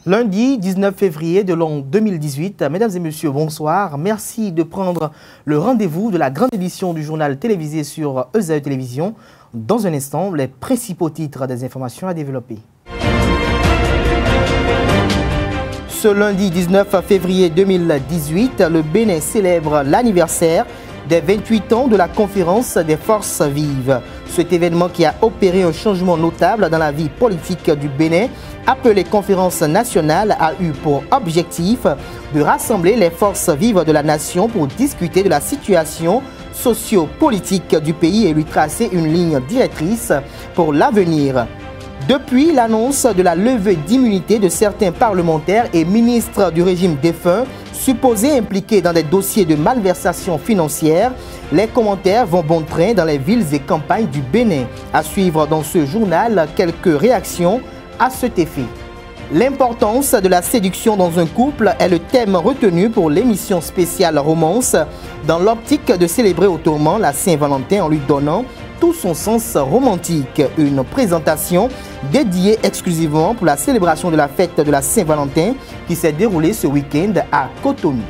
Lundi 19 février de l'an 2018, mesdames et messieurs, bonsoir. Merci de prendre le rendez-vous de la grande édition du journal télévisé sur ESAE Télévision. Dans un instant, les principaux titres des informations à développer. Ce lundi 19 février 2018, le Bénin célèbre l'anniversaire des 28 ans de la conférence des forces vives. Cet événement qui a opéré un changement notable dans la vie politique du Bénin, appelé conférence nationale, a eu pour objectif de rassembler les forces vives de la nation pour discuter de la situation socio-politique du pays et lui tracer une ligne directrice pour l'avenir. Depuis l'annonce de la levée d'immunité de certains parlementaires et ministres du régime défunt, supposés impliqués dans des dossiers de malversation financière, les commentaires vont bon train dans les villes et campagnes du Bénin. À suivre dans ce journal quelques réactions à cet effet. L'importance de la séduction dans un couple est le thème retenu pour l'émission spéciale Romance, dans l'optique de célébrer autrement la Saint-Valentin en lui donnant tout son sens romantique. Une présentation dédiée exclusivement pour la célébration de la fête de la Saint-Valentin qui s'est déroulée ce week-end à Cotonou.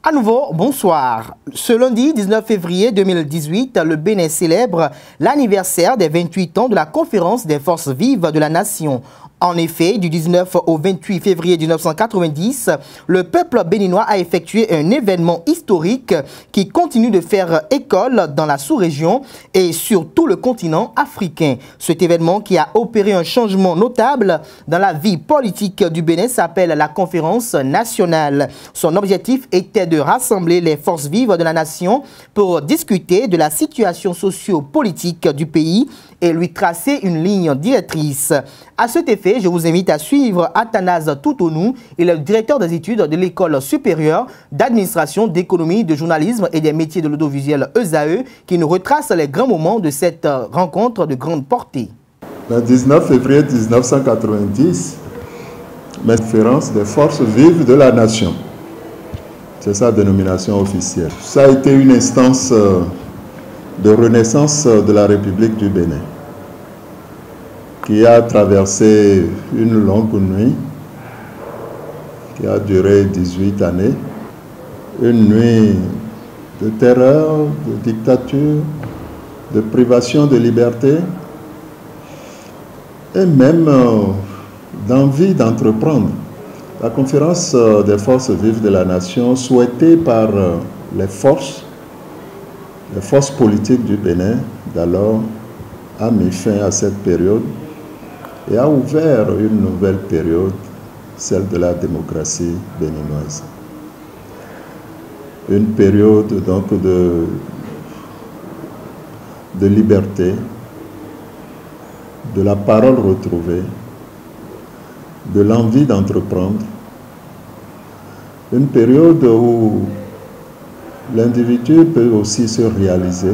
À nouveau, bonsoir. Ce lundi 19 février 2018, le Bénin célèbre l'anniversaire des 28 ans de la conférence des forces vives de la nation. En effet, du 19 au 28 février 1990, le peuple béninois a effectué un événement historique qui continue de faire école dans la sous-région et sur tout le continent africain. Cet événement qui a opéré un changement notable dans la vie politique du Bénin s'appelle la conférence nationale. Son objectif était de rassembler les forces vives de la nation pour discuter de la situation socio-politique du pays et lui tracer une ligne directrice. À cet effet, je vous invite à suivre Athanase Toutonou, il est le directeur des études de l'École supérieure d'administration, d'économie, de journalisme et des métiers de l'audiovisuel ESAE, qui nous retrace les grands moments de cette rencontre de grande portée. Le 19 février 1990, conférence des forces vives de la nation. C'est sa dénomination officielle. Ça a été une instance de renaissance de la République du Bénin, qui a traversé une longue nuit, qui a duré 18 années, une nuit de terreur, de dictature, de privation de liberté, et même d'envie d'entreprendre. La conférence des forces vives de la nation, souhaitée par les forces politiques du Bénin d'alors, a mis fin à cette période et a ouvert une nouvelle période, celle de la démocratie béninoise. Une période donc de liberté, de la parole retrouvée, de l'envie d'entreprendre, une période où l'individu peut aussi se réaliser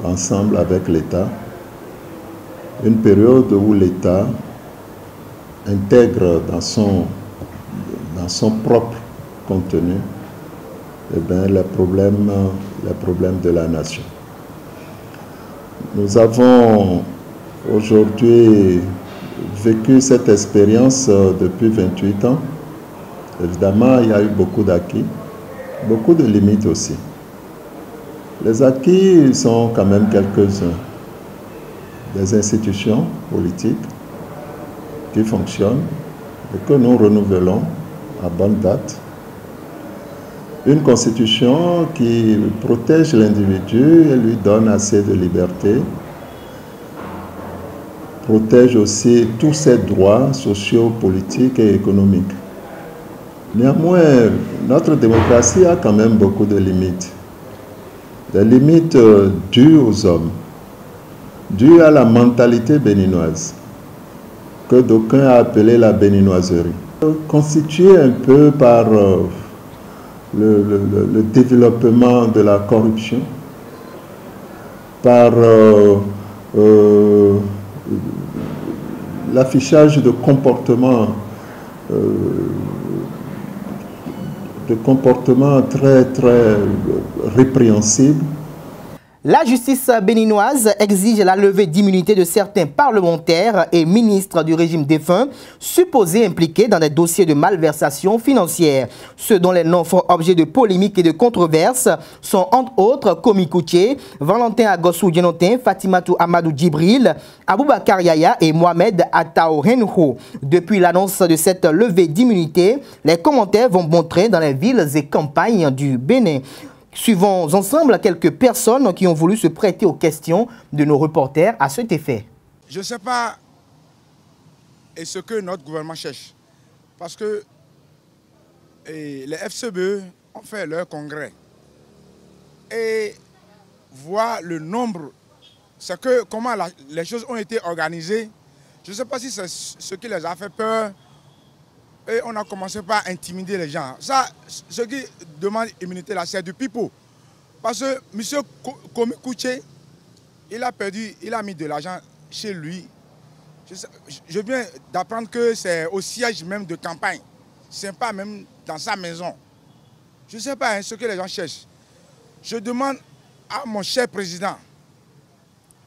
ensemble avec l'État, une période où l'État intègre dans son propre contenu les problèmes de la nation. Nous avons aujourd'hui vécu cette expérience depuis 28 ans. Évidemment, il y a eu beaucoup d'acquis, beaucoup de limites aussi. Les acquis sont quand même quelques-uns. Des institutions politiques qui fonctionnent et que nous renouvelons à bonne date. Une constitution qui protège l'individu et lui donne assez de liberté, protège aussi tous ses droits sociaux, politiques et économiques. Néanmoins, notre démocratie a quand même beaucoup de limites. Des limites dues aux hommes, dues à la mentalité béninoise, que d'aucuns ont appelée la béninoiserie. Constituée un peu par le développement de la corruption, par l'affichage de comportements très répréhensibles. La justice béninoise exige la levée d'immunité de certains parlementaires et ministres du régime défunt supposés impliqués dans des dossiers de malversation financière. Ceux dont les noms font objet de polémiques et de controverses sont entre autres Komi Koutié, Valentin Agossou Djenotin, Fatimatou Amadou Djibril, Aboubakar Yaya et Mohamed Atao Renho. Depuis l'annonce de cette levée d'immunité, les commentaires vont montrer dans les villes et campagnes du Bénin. Suivons ensemble quelques personnes qui ont voulu se prêter aux questions de nos reporters à cet effet. Je ne sais pas ce que notre gouvernement cherche. Parce que les FCBE ont fait leur congrès. Et voir le nombre, c'est que comment les choses ont été organisées. Je ne sais pas si c'est ce qui les a fait peur. Et on a commencé par intimider les gens. Ça, ce qui demande immunité là, c'est du pipeau. Parce que M. Komi Koutié, il a mis de l'argent chez lui. Je viens d'apprendre que c'est au siège même de campagne. Ce n'est pas même dans sa maison. Je ne sais pas ce que les gens cherchent. Je demande à mon cher président,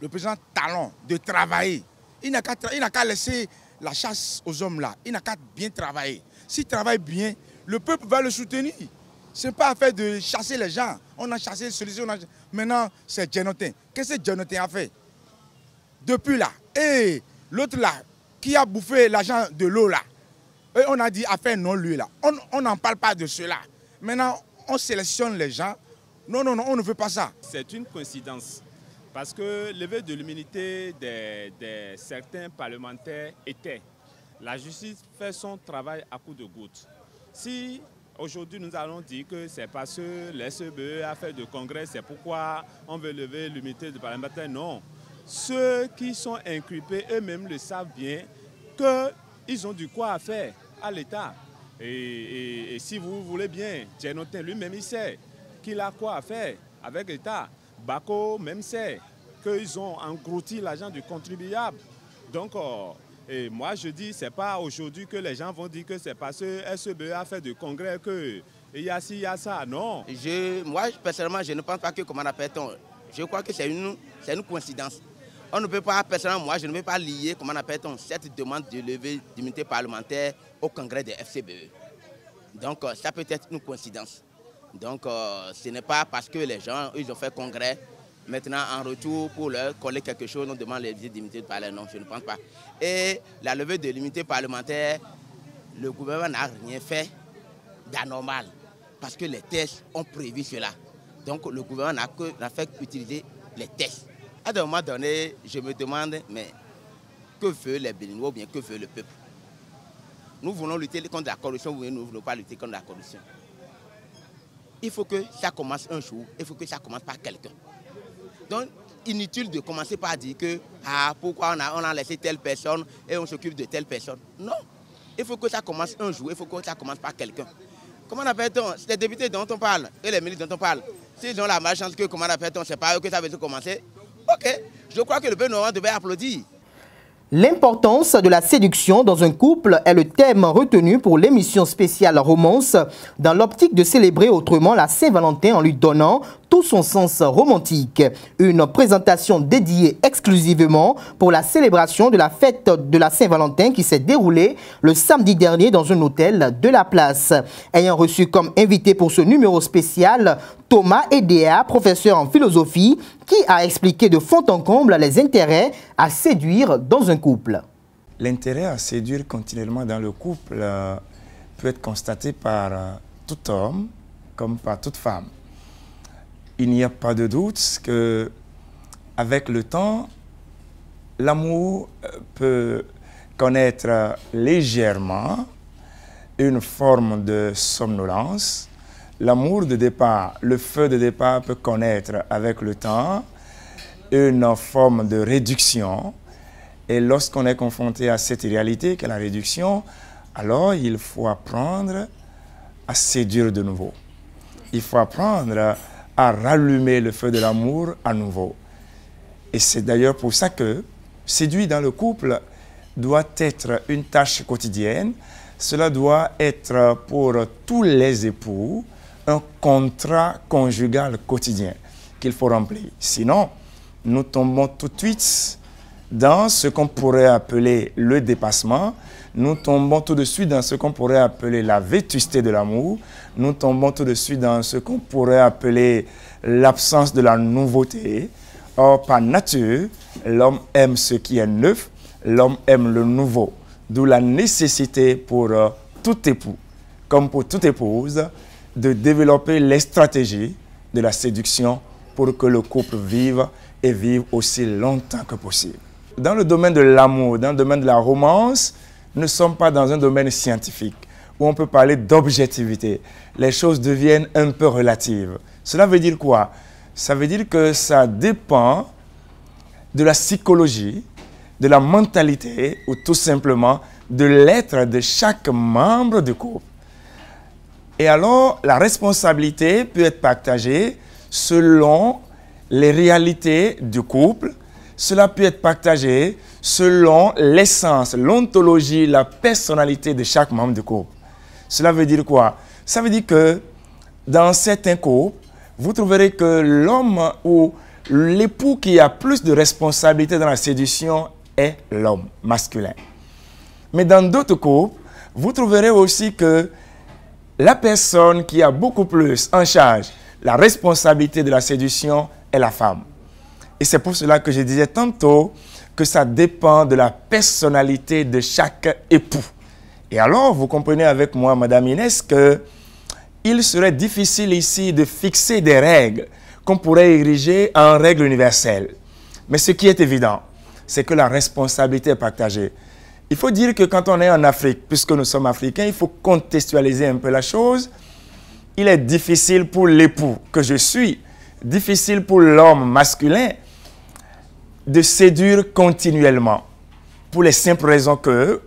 le président Talon, de travailler. Il n'a qu'à laisser la chasse aux hommes là, il n'a qu'à bien travailler. S'il travaille bien, le peuple va le soutenir. Ce n'est pas affaire de chasser les gens. On a chassé celui-ci, maintenant c'est Djenotin. Qu'est-ce que Djenotin a fait? Depuis là, et l'autre là, qui a bouffé l'argent de l'eau là, et on a dit affaire non lui là. On n'en parle pas de cela. Maintenant, on sélectionne les gens. Non, non, non, on ne veut pas ça. C'est une coïncidence. Parce que lever de l'immunité de certains parlementaires était. La justice fait son travail à coups de gouttes. Si aujourd'hui nous allons dire que c'est parce que les SBE a fait de congrès, c'est pourquoi on veut lever l'immunité de parlementaires, non. Ceux qui sont inculpés eux-mêmes le savent bien qu'ils ont du quoi à faire à l'État. Et si vous voulez bien, Djenotin lui-même il sait qu'il a quoi à faire avec l'État. Bako même sait qu'ils ont englouti l'argent du contribuable. Donc, et moi je dis, ce n'est pas aujourd'hui que les gens vont dire que c'est parce que SBE a fait de congrès qu'il y a ci, il y a ça. Non. Moi, personnellement, je ne pense pas que, comment on appelle, je crois que c'est une coïncidence. On ne peut pas, personnellement, moi, je ne peux pas lier, comment on appelle, cette demande de levée d'immunité parlementaire au congrès des FCBE. Donc, ça peut être une coïncidence. Donc, ce n'est pas parce que les gens, ils ont fait congrès, maintenant en retour pour leur coller quelque chose, on demande les d'immunité de parler. Non, je ne pense pas. Et la levée de l'immunité parlementaire, le gouvernement n'a rien fait d'anormal parce que les tests ont prévu cela. Donc, le gouvernement n'a fait qu'utiliser les tests. À un moment donné, je me demande, mais que veut les Béninois ou bien que veut le peuple? Nous voulons lutter contre la corruption, ou nous ne voulons pas lutter contre la corruption. Il faut que ça commence un jour, il faut que ça commence par quelqu'un. Donc, inutile de commencer par dire que pourquoi on a laissé telle personne et on s'occupe de telle personne. Non, il faut que ça commence un jour, il faut que ça commence par quelqu'un. Comment appelle-t-on les députés dont on parle et les ministres dont on parle? S'ils ont la malchance que, comment appelle-t-on, c'est pas eux que ça veut commencer. Ok, je crois que le peuple devait applaudir. L'importance de la séduction dans un couple est le thème retenu pour l'émission spéciale Romance, dans l'optique de célébrer autrement la Saint-Valentin en lui donnant tout son sens romantique. Une présentation dédiée exclusivement pour la célébration de la fête de la Saint-Valentin qui s'est déroulée le samedi dernier dans un hôtel de la place. Ayant reçu comme invité pour ce numéro spécial Thomas Edea, professeur en philosophie, qui a expliqué de fond en comble les intérêts à séduire dans un couple. L'intérêt à séduire continuellement dans le couple peut être constaté par tout homme comme par toute femme. Il n'y a pas de doute qu'avec le temps, l'amour peut connaître légèrement une forme de somnolence. L'amour de départ, le feu de départ peut connaître avec le temps une forme de réduction. Et lorsqu'on est confronté à cette réalité qu'est la réduction, alors il faut apprendre à séduire de nouveau. Il faut apprendre à rallumer le feu de l'amour à nouveau. Et c'est d'ailleurs pour ça que séduire dans le couple doit être une tâche quotidienne. Cela doit être pour tous les époux un contrat conjugal quotidien. qu'il faut remplir. Sinon, nous tombons tout de suite dans ce qu'on pourrait appeler le dépassement. Nous tombons tout de suite dans ce qu'on pourrait appeler la vétusté de l'amour. Nous tombons tout de suite dans ce qu'on pourrait appeler l'absence de la nouveauté. Or, par nature, l'homme aime ce qui est neuf, l'homme aime le nouveau. D'où la nécessité pour tout époux, comme pour toute épouse, de développer les stratégies de la séduction pour que le couple vive et vive aussi longtemps que possible. Dans le domaine de l'amour, dans le domaine de la romance, nous ne sommes pas dans un domaine scientifique où on peut parler d'objectivité. Les choses deviennent un peu relatives. Cela veut dire quoi? Ça veut dire que ça dépend de la psychologie, de la mentalité ou tout simplement de l'être de chaque membre du couple. Et alors, la responsabilité peut être partagée selon les réalités du couple. Cela peut être partagé selon l'essence, l'ontologie, la personnalité de chaque membre du couple. Cela veut dire quoi? Ça veut dire que dans certains couples, vous trouverez que l'homme ou l'époux qui a plus de responsabilité dans la séduction est l'homme masculin. Mais dans d'autres couples, vous trouverez aussi que la personne qui a beaucoup plus en charge la responsabilité de la séduction est la femme. Et c'est pour cela que je disais tantôt que ça dépend de la personnalité de chaque époux. Et alors, vous comprenez avec moi, Madame Inès, qu'il serait difficile ici de fixer des règles qu'on pourrait ériger en règles universelles. Mais ce qui est évident, c'est que la responsabilité est partagée. Il faut dire que quand on est en Afrique, puisque nous sommes africains, il faut contextualiser un peu la chose. Il est difficile pour l'époux que je suis, difficile pour l'homme masculin de séduire continuellement. Pour les simples raisons que,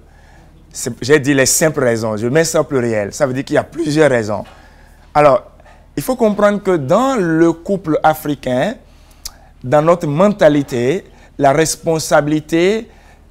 j'ai dit les simples raisons, je mets ça au pluriel, ça veut dire qu'il y a plusieurs raisons. Alors, il faut comprendre que dans le couple africain, dans notre mentalité, la responsabilité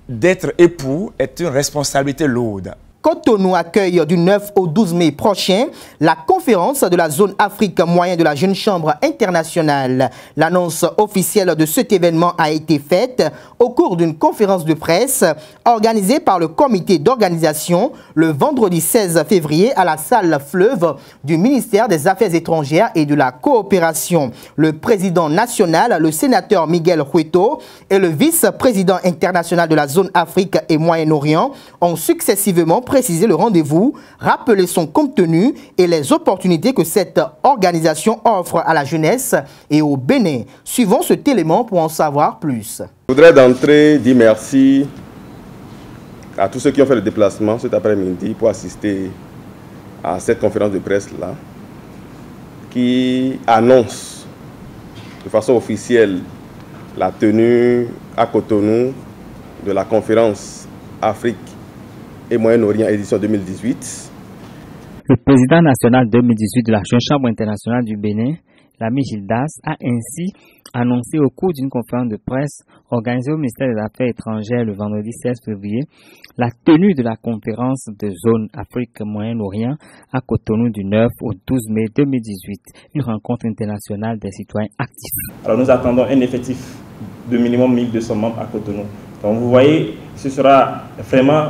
d'être époux est une responsabilité lourde. Cotonou accueille du 9 au 12 mai prochain la conférence de la zone Afrique moyenne de la Jeune Chambre internationale. L'annonce officielle de cet événement a été faite au cours d'une conférence de presse organisée par le comité d'organisation le vendredi 16 février à la salle Fleuve du ministère des Affaires étrangères et de la coopération. Le président national, le sénateur Miguel Hueto, et le vice-président international de la zone Afrique et Moyen-Orient ont successivement préciser le rendez-vous, rappeler son contenu et les opportunités que cette organisation offre à la jeunesse et au Bénin. Suivons cet élément pour en savoir plus. Je voudrais d'entrée dire merci à tous ceux qui ont fait le déplacement cet après-midi pour assister à cette conférence de presse-là qui annonce de façon officielle la tenue à Cotonou de la conférence Afrique et Moyen-Orient édition 2018. Le président national 2018 de la Jeune Chambre internationale du Bénin, l'ami Gildas, a ainsi annoncé au cours d'une conférence de presse organisée au ministère des Affaires étrangères le vendredi 16 février la tenue de la conférence de zone Afrique Moyen-Orient à Cotonou du 9 au 12 mai 2018, une rencontre internationale des citoyens actifs. Alors nous attendons un effectif de minimum 1200 membres à Cotonou. Donc vous voyez, ce sera vraiment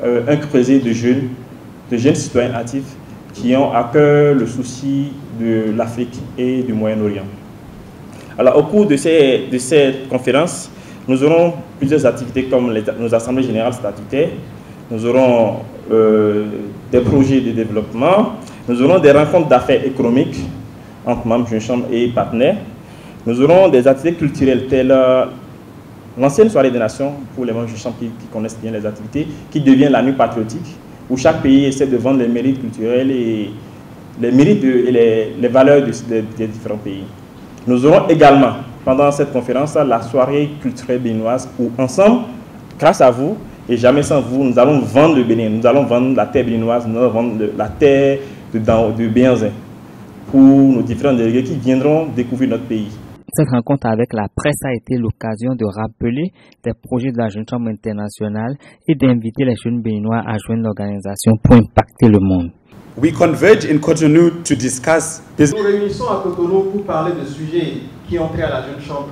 un creuset de jeunes citoyens actifs qui ont à cœur le souci de l'Afrique et du Moyen-Orient. Alors, au cours de cette conférence, nous aurons plusieurs activités comme nos assemblées générales statutaires, nous aurons des projets de développement, nous aurons des rencontres d'affaires économiques entre membres d'une chambre et partenaires, nous aurons des activités culturelles telles l'ancienne soirée des nations, pour les membres du champ qui connaissent bien les activités, qui devient la nuit patriotique, où chaque pays essaie de vendre les mérites culturels et les mérites et les valeurs des différents pays. Nous aurons également, pendant cette conférence, la soirée culturelle béninoise, où ensemble, grâce à vous, et jamais sans vous, nous allons vendre le Bénin, nous allons vendre la terre béninoise, nous allons vendre la terre de Béanzin, pour nos différents délégués qui viendront découvrir notre pays. Cette rencontre avec la presse a été l'occasion de rappeler des projets de la Jeune Chambre internationale et d'inviter les jeunes béninois à joindre l'organisation pour impacter le monde. We converge in Cotonou to discuss this. Nous réunissons à Cotonou pour parler de sujets qui ont trait à la jeune chambre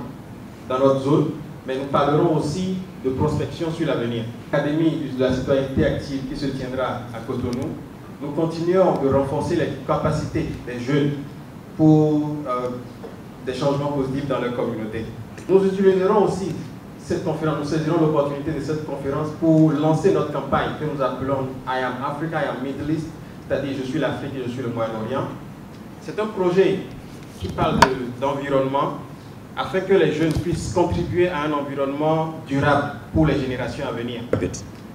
dans notre zone, mais nous parlerons aussi de prospection sur l'avenir. L'Académie de la citoyenneté active qui se tiendra à Cotonou, nous continuons de renforcer les capacités des jeunes pour des changements positifs dans leur communauté. Nous utiliserons aussi cette conférence, nous saisirons l'opportunité de cette conférence pour lancer notre campagne que nous appelons I am Africa, I am Middle East, c'est-à-dire je suis l'Afrique et je suis le Moyen-Orient. C'est un projet qui parle d'environnement afin que les jeunes puissent contribuer à un environnement durable pour les générations à venir.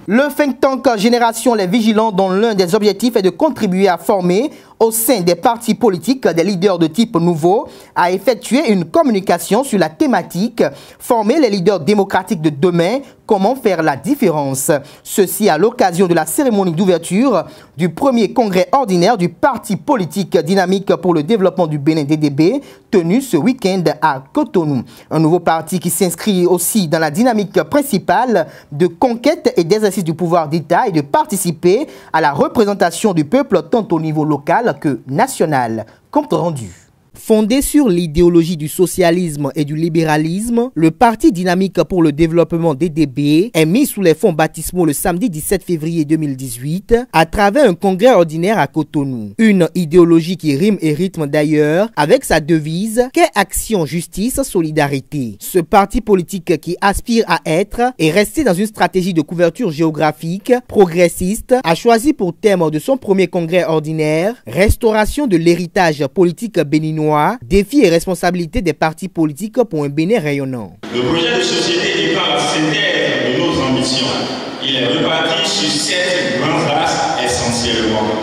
Le think tank Génération Les Vigilants, dont l'un des objectifs est de contribuer à former au sein des partis politiques des leaders de type nouveau, a effectué une communication sur la thématique « Former les leaders démocratiques de demain, comment faire la différence ?» Ceci à l'occasion de la cérémonie d'ouverture du premier congrès ordinaire du parti politique Dynamique pour le développement du Bénin DDB, tenu ce week-end à Cotonou. Un nouveau parti qui s'inscrit aussi dans la dynamique principale de conquête et d'exercice du pouvoir d'État et de participer à la représentation du peuple tant au niveau local que national. Compte rendu. Fondé sur l'idéologie du socialisme et du libéralisme, le Parti Dynamique pour le développement DDB est mis sous les fonds baptismaux le samedi 17 février 2018 à travers un congrès ordinaire à Cotonou. Une idéologie qui rime et rythme d'ailleurs avec sa devise « Qu'est action, justice, solidarité ». Ce parti politique qui aspire à être et rester dans une stratégie de couverture géographique progressiste a choisi pour thème de son premier congrès ordinaire « Restauration de l'héritage politique béninois, défis et responsabilités des partis politiques pour un Bénin rayonnant. Le projet de société étant la synthèse de nos ambitions, il est reparti sur 7 grands axes essentiellement.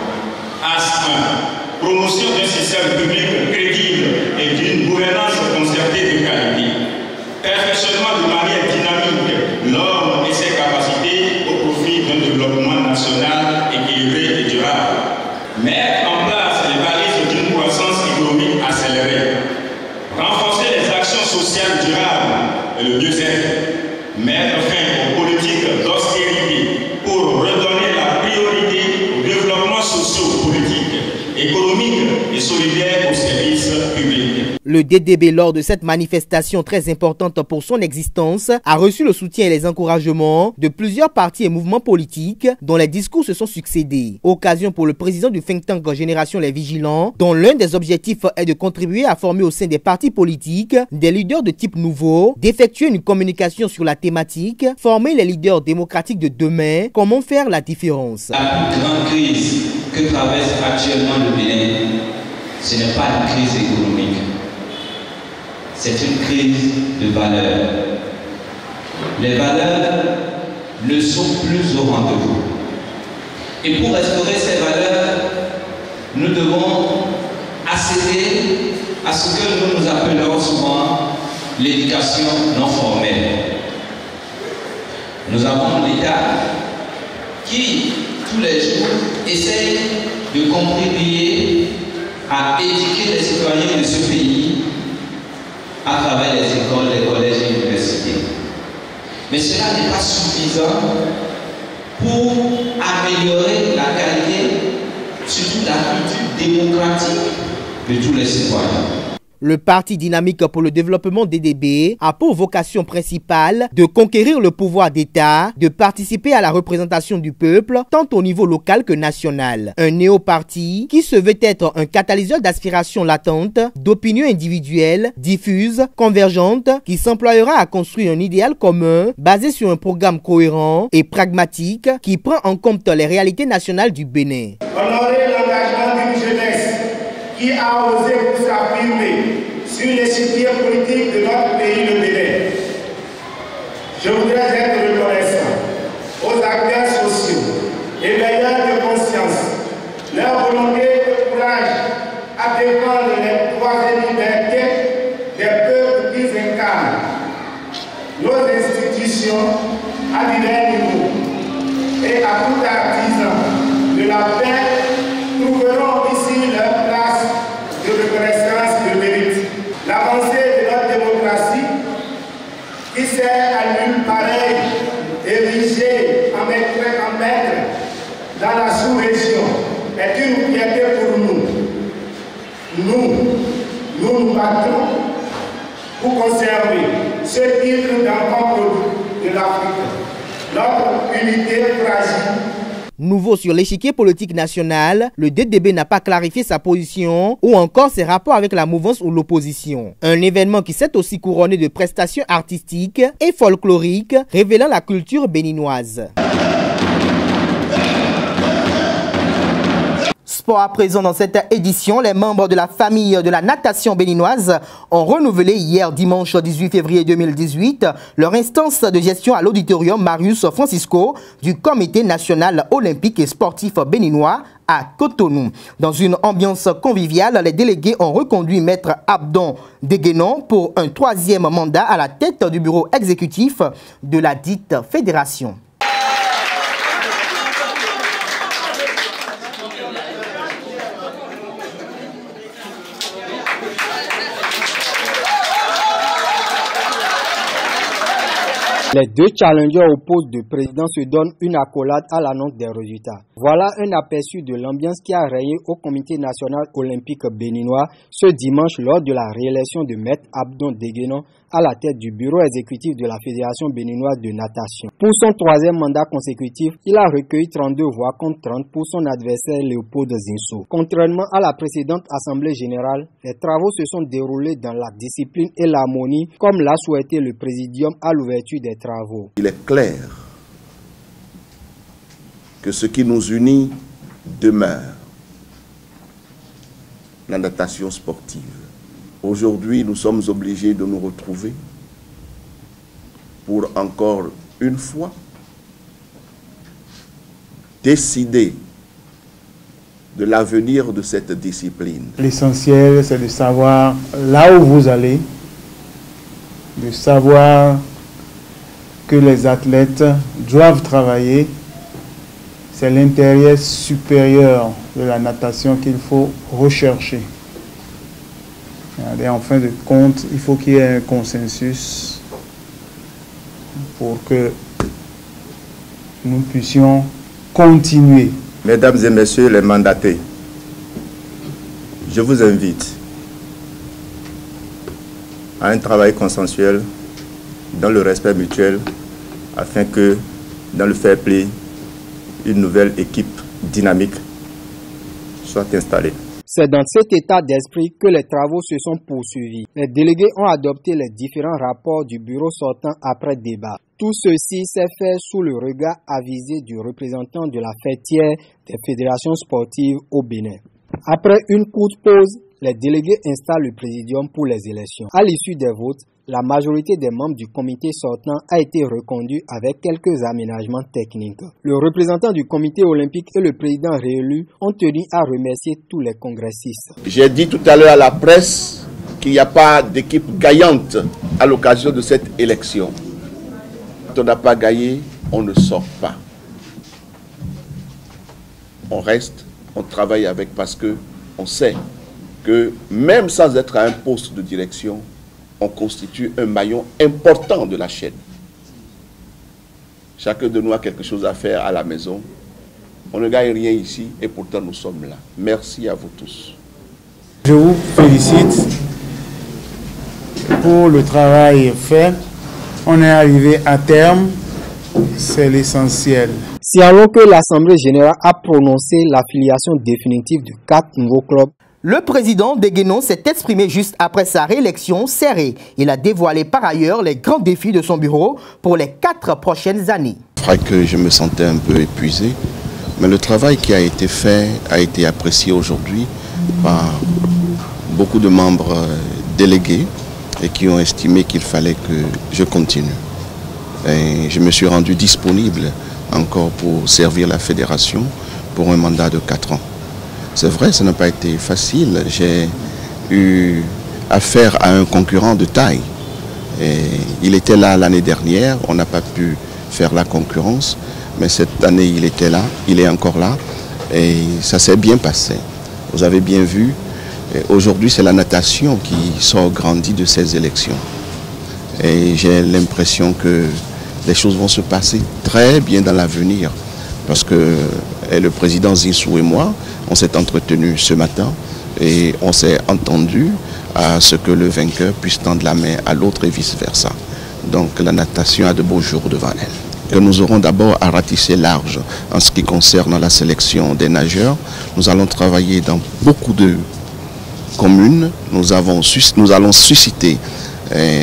Axe 1, promotion d'un système public crédible et d'une gouvernance concertée de qualité. Perfectionnement de manière dynamique l'homme et ses capacités au profit d'un développement national équilibré et durable. Mettre en place les balises d'une croissance économique accélérée. Renforcer les actions sociales durables et le mieux-être. Mettre fin aux politiques d'austérité pour redonner la priorité au développement socio-politique, économique et solidaire aux services publics. Le DDB, lors de cette manifestation très importante pour son existence, a reçu le soutien et les encouragements de plusieurs partis et mouvements politiques dont les discours se sont succédés. Occasion pour le président du think tank Génération Les Vigilants, dont l'un des objectifs est de contribuer à former au sein des partis politiques des leaders de type nouveau, d'effectuer une communication sur la thématique « Former les leaders démocratiques de demain, comment faire la différence ». La plus grande crise que traverse actuellement le Bénin, ce n'est pas une crise économique. C'est une crise de valeurs. Les valeurs ne sont plus au rendez-vous. Et pour restaurer ces valeurs, nous devons accéder à ce que nous appelons souvent l'éducation non formelle. Nous avons l'État qui, tous les jours, essaye de contribuer à éduquer les citoyens de ce pays à travers les écoles, les collèges et universités. Mais cela n'est pas suffisant pour améliorer la qualité, surtout la culture démocratique de tous les citoyens. Le Parti Dynamique pour le développement DDB a pour vocation principale de conquérir le pouvoir d'État, de participer à la représentation du peuple, tant au niveau local que national. Un néo-parti qui se veut être un catalyseur d'aspirations latentes, d'opinions individuelles, diffuses, convergentes, qui s'emploiera à construire un idéal commun basé sur un programme cohérent et pragmatique qui prend en compte les réalités nationales du Bénin. Honorer l'engagement d'une jeunesse qui a osé pour s'affirmer sur l'échiquier politique de notre pays, le Bénin. Je voudrais être reconnaissant aux acteurs sociaux et veilleurs de conscience, leur volonté et courage à défendre les droits et libertés des peuples qu'ils incarnent. Nos institutions à divers niveaux et à tout artisan de la paix trouveront ici leur place de reconnaissance de mérite. L'avancée de notre démocratie, qui s'est à nulle pareil érigée en maître dans la sous-région, est une pour conserver ce titre d'enfant produit de l'Afrique. Notre unité fragile. Nouveau sur l'échiquier politique national, le DDB n'a pas clarifié sa position ou encore ses rapports avec la mouvance ou l'opposition. Un événement qui s'est aussi couronné de prestations artistiques et folkloriques révélant la culture béninoise. Sport à présent dans cette édition, les membres de la famille de la natation béninoise ont renouvelé hier dimanche 18 février 2018 leur instance de gestion à l'auditorium Marius Francisco du Comité national olympique et sportif béninois à Cotonou. Dans une ambiance conviviale, les délégués ont reconduit Maître Abdon Deguenon pour un 3e mandat à la tête du bureau exécutif de la dite fédération. Les deux challengers au poste de président se donnent une accolade à l'annonce des résultats. Voilà un aperçu de l'ambiance qui a régné au Comité national olympique béninois ce dimanche lors de la réélection de Maître Abdon Deguenon à la tête du bureau exécutif de la Fédération béninoise de natation. Pour son 3e mandat consécutif, il a recueilli 32 voix contre 30 pour son adversaire Léopold Zinsou. Contrairement à la précédente Assemblée générale, les travaux se sont déroulés dans la discipline et l'harmonie comme l'a souhaité le Présidium à l'ouverture des travaux. Il est clair que ce qui nous unit demeure, la natation sportive. Aujourd'hui, nous sommes obligés de nous retrouver pour encore une fois décider de l'avenir de cette discipline. L'essentiel, c'est de savoir là où vous allez, de savoir que les athlètes doivent travailler. C'est l'intérêt supérieur de la natation qu'il faut rechercher. Et en fin de compte, il faut qu'il y ait un consensus pour que nous puissions continuer. Mesdames et messieurs les mandatés, je vous invite à un travail consensuel dans le respect mutuel afin que, dans le fair play, une nouvelle équipe dynamique soit installée. C'est dans cet état d'esprit que les travaux se sont poursuivis. Les délégués ont adopté les différents rapports du bureau sortant après débat. Tout ceci s'est fait sous le regard avisé du représentant de la fêtière des fédérations sportives au Bénin. Après une courte pause, les délégués installent le présidium pour les élections. À l'issue des votes, la majorité des membres du comité sortant a été reconduite avec quelques aménagements techniques. Le représentant du comité olympique et le président réélu ont tenu à remercier tous les congressistes. J'ai dit tout à l'heure à la presse qu'il n'y a pas d'équipe gagnante à l'occasion de cette élection. Quand on n'a pas gagné, on ne sort pas. On reste, on travaille avec parce qu'on sait que même sans être à un poste de direction, on constitue un maillon important de la chaîne. Chacun de nous a quelque chose à faire à la maison. On ne gagne rien ici et pourtant nous sommes là. Merci à vous tous. Je vous félicite pour le travail fait. On est arrivé à terme, c'est l'essentiel. Si alors que l'Assemblée générale a prononcé l'affiliation définitive de 4 nouveaux clubs, le président Deguenon s'est exprimé juste après sa réélection serrée. Il a dévoilé par ailleurs les grands défis de son bureau pour les 4 prochaines années. C'est vrai que je me sentais un peu épuisé, mais le travail qui a été fait a été apprécié aujourd'hui par beaucoup de membres délégués et qui ont estimé qu'il fallait que je continue. Et je me suis rendu disponible encore pour servir la fédération pour un mandat de 4 ans. C'est vrai, ça n'a pas été facile. J'ai eu affaire à un concurrent de taille. Et il était là l'année dernière, on n'a pas pu faire la concurrence, mais cette année il était là, il est encore là, et ça s'est bien passé. Vous avez bien vu, aujourd'hui c'est la natation qui sort grandie de ces élections. Et j'ai l'impression que les choses vont se passer très bien dans l'avenir, parce que le président Zinsou et moi, on s'est entretenu ce matin et on s'est entendu à ce que le vainqueur puisse tendre la main à l'autre et vice-versa. Donc la natation a de beaux jours devant elle. Que nous aurons d'abord à ratisser large en ce qui concerne la sélection des nageurs. Nous allons travailler dans beaucoup de communes. Nous allons susciter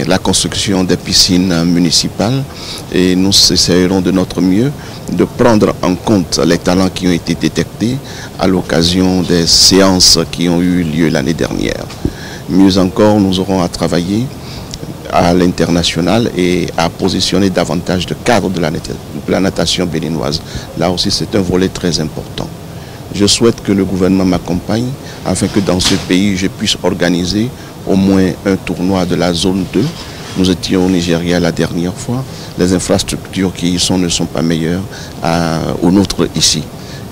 la construction des piscines municipales et nous essaierons de notre mieux de prendre en compte les talents qui ont été détectés à l'occasion des séances qui ont eu lieu l'année dernière. Mieux encore, nous aurons à travailler à l'international et à positionner davantage de cadres de la natation béninoise. Là aussi, c'est un volet très important. Je souhaite que le gouvernement m'accompagne afin que dans ce pays, je puisse organiser au moins un tournoi de la zone 2. Nous étions au Nigeria la dernière fois. Les infrastructures qui y sont ne sont pas meilleures aux nôtres ici.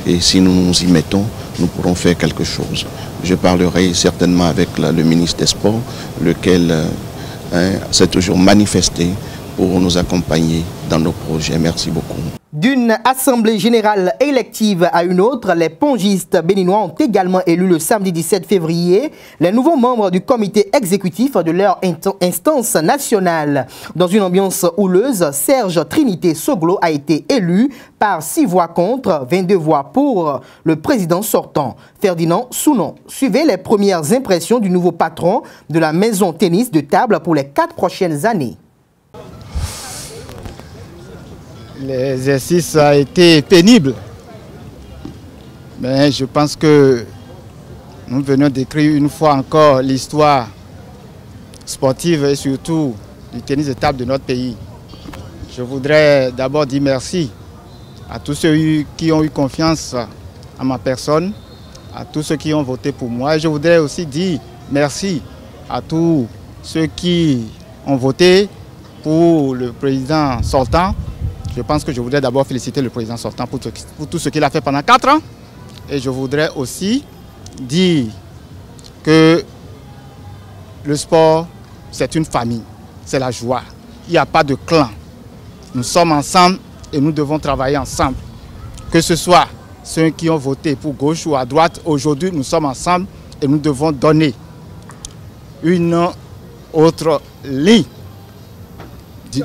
Et si nous nous y mettons, nous pourrons faire quelque chose. Je parlerai certainement avec le ministre des Sports, lequel s'est toujours manifesté pour nous accompagner dans nos projets. Merci beaucoup. D'une assemblée générale élective à une autre, les pongistes béninois ont également élu le samedi 17 février les nouveaux membres du comité exécutif de leur instance nationale. Dans une ambiance houleuse, Serge Trinité Soglo a été élu par 6 voix contre, 22 voix pour le président sortant, Ferdinand Sounon. Suivez les premières impressions du nouveau patron de la maison tennis de table pour les 4 prochaines années. L'exercice a été pénible, mais je pense que nous venons d'écrire une fois encore l'histoire sportive et surtout du tennis de table de notre pays. Je voudrais d'abord dire merci à tous ceux qui ont eu confiance à ma personne, à tous ceux qui ont voté pour moi. Et je voudrais aussi dire merci à tous ceux qui ont voté pour le président sortant. Je pense que je voudrais d'abord féliciter le président sortant pour tout ce qu'il a fait pendant 4 ans. Et je voudrais aussi dire que le sport, c'est une famille, c'est la joie. Il n'y a pas de clan. Nous sommes ensemble et nous devons travailler ensemble. Que ce soit ceux qui ont voté pour gauche ou à droite, aujourd'hui nous sommes ensemble et nous devons donner une autre ligne,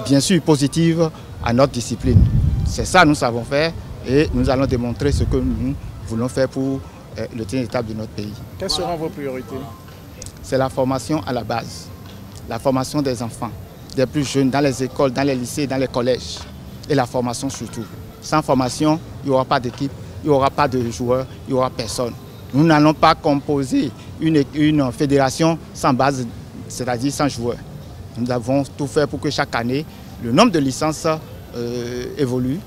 bien sûr positive, à notre discipline. C'est ça que nous savons faire et nous allons démontrer ce que nous voulons faire pour le tennis de table de notre pays. Quelles seront vos priorités? C'est la formation à la base, la formation des enfants, des plus jeunes, dans les écoles, dans les lycées, dans les collèges et la formation surtout. Sans formation, il n'y aura pas d'équipe, il n'y aura pas de joueurs, il n'y aura personne. Nous n'allons pas composer une fédération sans base, c'est-à-dire sans joueurs. Nous avons tout fait pour que chaque année, le nombre de licences évolue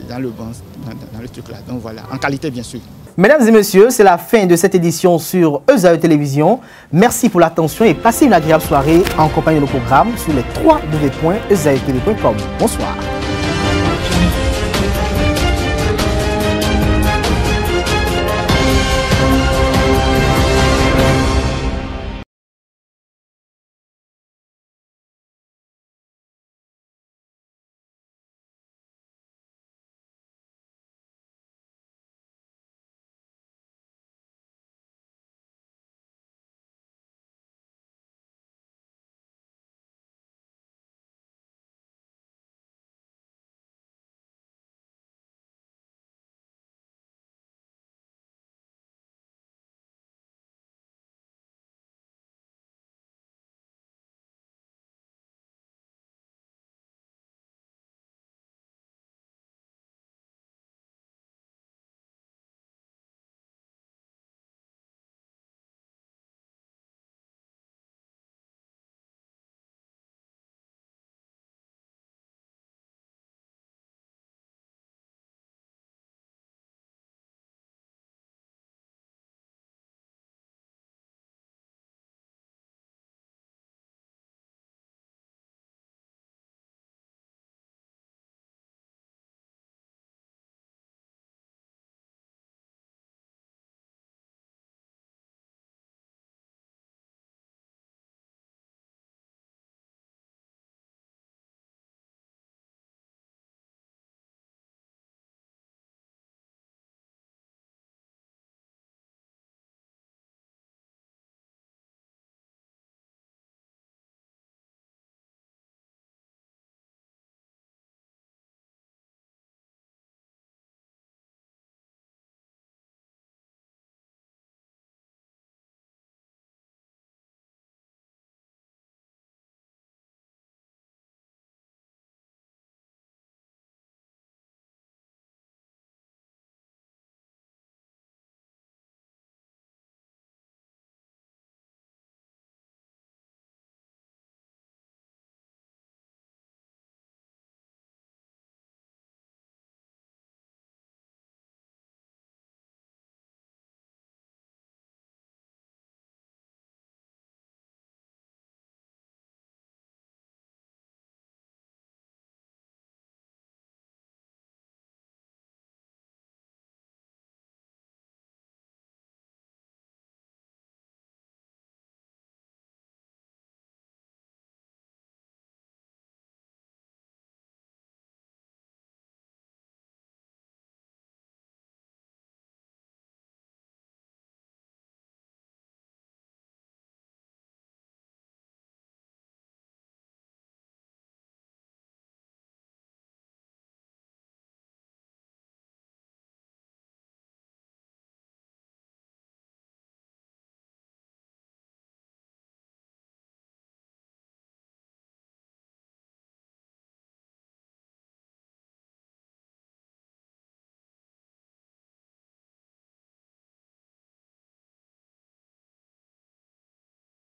dans le truc là. Donc voilà, en qualité bien sûr. Mesdames et messieurs, c'est la fin de cette édition sur ESAE Télévision. Merci pour l'attention et passez une agréable soirée en compagnie de nos programmes sur les www.esaetv.com. Bonsoir.